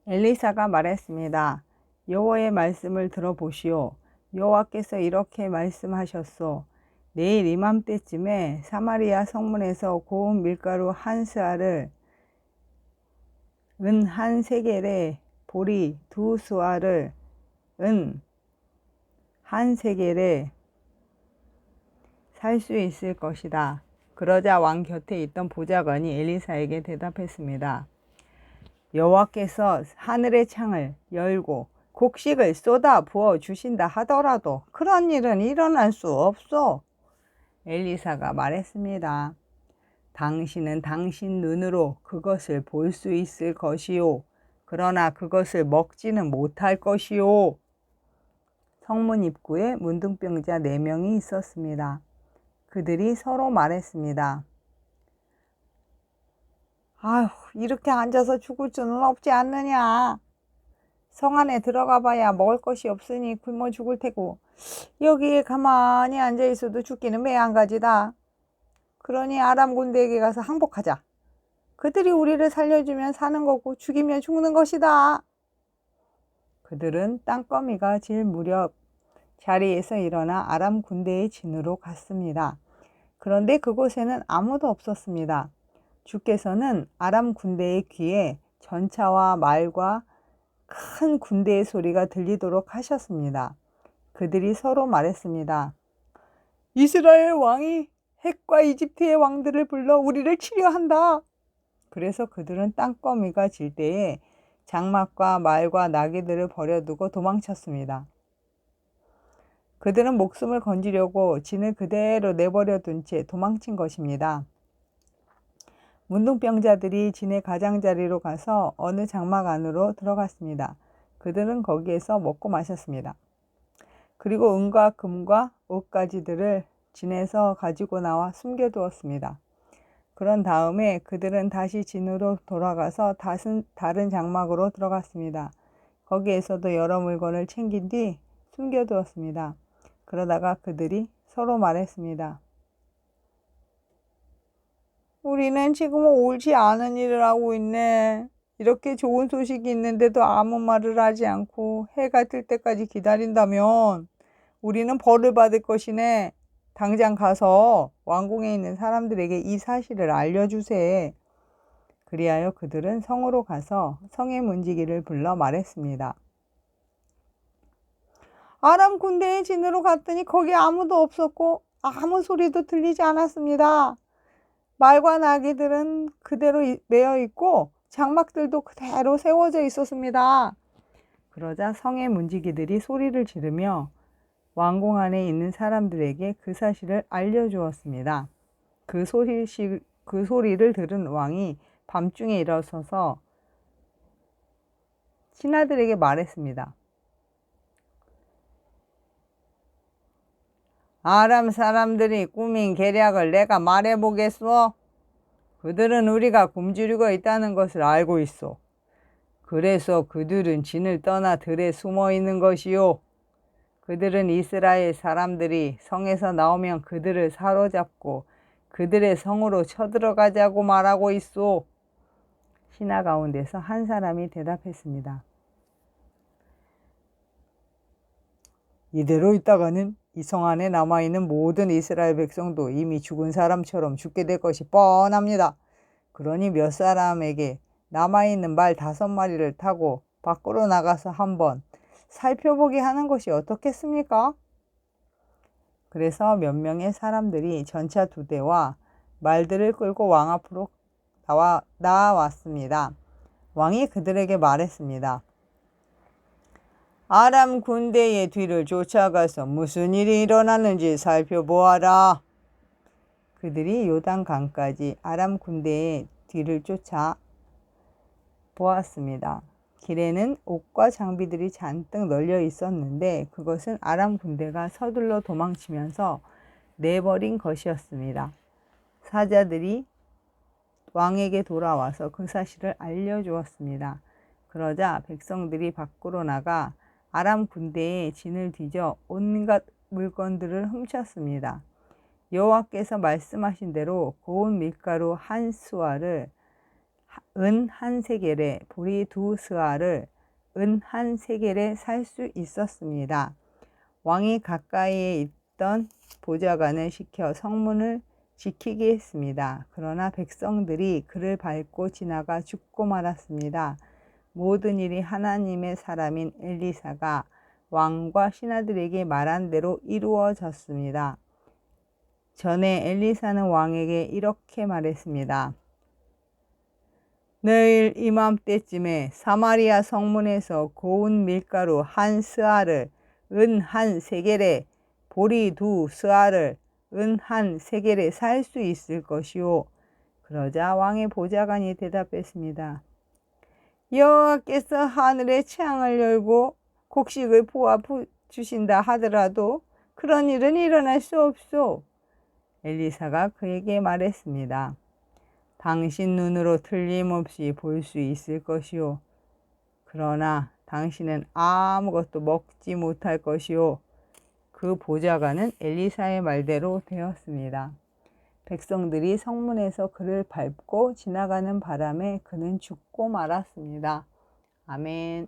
엘리사가 말했습니다. 여호와의 말씀을 들어보시오. 여호와께서 이렇게 말씀하셨소. 내일 이맘때쯤에 사마리아 성문에서 고운 밀가루 한 스아를, 은 한 세겔에 보리 두 스아를, 은 한 세겔에 살 수 있을 것이다. 그러자 왕 곁에 있던 보좌관이 엘리사에게 대답했습니다. 여호와께서 하늘의 창을 열고 곡식을 쏟아 부어 주신다 하더라도 그런 일은 일어날 수 없소. 엘리사가 말했습니다. 당신은 당신 눈으로 그것을 볼 수 있을 것이요. 그러나 그것을 먹지는 못할 것이요. 성문 입구에 문둥병자 4명이 있었습니다. 그들이 서로 말했습니다. 아휴, 이렇게 앉아서 죽을 수는 없지 않느냐. 성 안에 들어가 봐야 먹을 것이 없으니 굶어 죽을 테고 여기에 가만히 앉아 있어도 죽기는 매한가지다. 그러니 아람 군대에게 가서 항복하자. 그들이 우리를 살려주면 사는 거고 죽이면 죽는 것이다. 그들은 땅거미가 질 무렵 자리에서 일어나 아람 군대의 진으로 갔습니다. 그런데 그곳에는 아무도 없었습니다. 주께서는 아람 군대의 귀에 전차와 말과 큰 군대의 소리가 들리도록 하셨습니다. 그들이 서로 말했습니다. 이스라엘 왕이 헷과 이집트의 왕들을 불러 우리를 치려 한다. 그래서 그들은 땅거미가 질 때에 장막과 말과 나귀들을 버려두고 도망쳤습니다. 그들은 목숨을 건지려고 진을 그대로 내버려 둔 채 도망친 것입니다. 문둥병자들이 진의 가장자리로 가서 어느 장막 안으로 들어갔습니다. 그들은 거기에서 먹고 마셨습니다. 그리고 은과 금과 옷가지들을 진에서 가지고 나와 숨겨두었습니다. 그런 다음에 그들은 다시 진으로 돌아가서 다른 장막으로 들어갔습니다. 거기에서도 여러 물건을 챙긴 뒤 숨겨두었습니다. 그러다가 그들이 서로 말했습니다. 우리는 지금 옳지 않은 일을 하고 있네. 이렇게 좋은 소식이 있는데도 아무 말을 하지 않고 해가 뜰 때까지 기다린다면 우리는 벌을 받을 것이네. 당장 가서 왕궁에 있는 사람들에게 이 사실을 알려주세. 그리하여 그들은 성으로 가서 성의 문지기를 불러 말했습니다. 아람 군대의 진으로 갔더니 거기 아무도 없었고 아무 소리도 들리지 않았습니다. 말과 나귀들은 그대로 매여 있고 장막들도 그대로 세워져 있었습니다. 그러자 성의 문지기들이 소리를 지르며 왕궁 안에 있는 사람들에게 그 사실을 알려주었습니다. 그 소리를 들은 왕이 밤중에 일어서서 신하들에게 말했습니다. 아람 사람들이 꾸민 계략을 내가 말해보겠소. 그들은 우리가 굶주리고 있다는 것을 알고 있어. 그래서 그들은 진을 떠나 들에 숨어 있는 것이요. 그들은 이스라엘 사람들이 성에서 나오면 그들을 사로잡고 그들의 성으로 쳐들어가자고 말하고 있소. 신하 가운데서 한 사람이 대답했습니다. 이대로 있다가는 이 성 안에 남아있는 모든 이스라엘 백성도 이미 죽은 사람처럼 죽게 될 것이 뻔합니다. 그러니 몇 사람에게 남아있는 말 5마리를 타고 밖으로 나가서 한번 살펴보게 하는 것이 어떻겠습니까? 그래서 몇 명의 사람들이 전차 2대와 말들을 끌고 왕 앞으로 나왔습니다. 왕이 그들에게 말했습니다. 아람 군대의 뒤를 쫓아가서 무슨 일이 일어났는지 살펴보아라. 그들이 요단강까지 아람 군대의 뒤를 쫓아 보았습니다. 길에는 옷과 장비들이 잔뜩 널려 있었는데 그것은 아람 군대가 서둘러 도망치면서 내버린 것이었습니다. 사자들이 왕에게 돌아와서 그 사실을 알려주었습니다. 그러자 백성들이 밖으로 나가 아람 군대의 진을 뒤져 온갖 물건들을 훔쳤습니다. 여호와께서 말씀하신 대로 고운 밀가루 한 스와를 은 한 세겔에 보리 2스아를 은 한 세겔에 살 수 있었습니다. 왕이 가까이에 있던 보좌관을 시켜 성문을 지키게 했습니다. 그러나 백성들이 그를 밟고 지나가 죽고 말았습니다. 모든 일이 하나님의 사람인 엘리사가 왕과 신하들에게 말한 대로 이루어졌습니다. 전에 엘리사는 왕에게 이렇게 말했습니다. 내일 이맘때쯤에 사마리아 성문에서 고운 밀가루 한 스아를 은 한 세겔에 보리 2스아를 은 한 세겔에 살 수 있을 것이요. 그러자 왕의 보좌관이 대답했습니다. 여호와께서 하늘의 창을 열고 곡식을 부어 주신다 하더라도 그런 일은 일어날 수 없소. 엘리사가 그에게 말했습니다. 당신 눈으로 틀림없이 볼 수 있을 것이요. 그러나 당신은 아무것도 먹지 못할 것이요. 그 보좌관은 엘리사의 말대로 되었습니다. 백성들이 성문에서 그를 밟고 지나가는 바람에 그는 죽고 말았습니다. 아멘.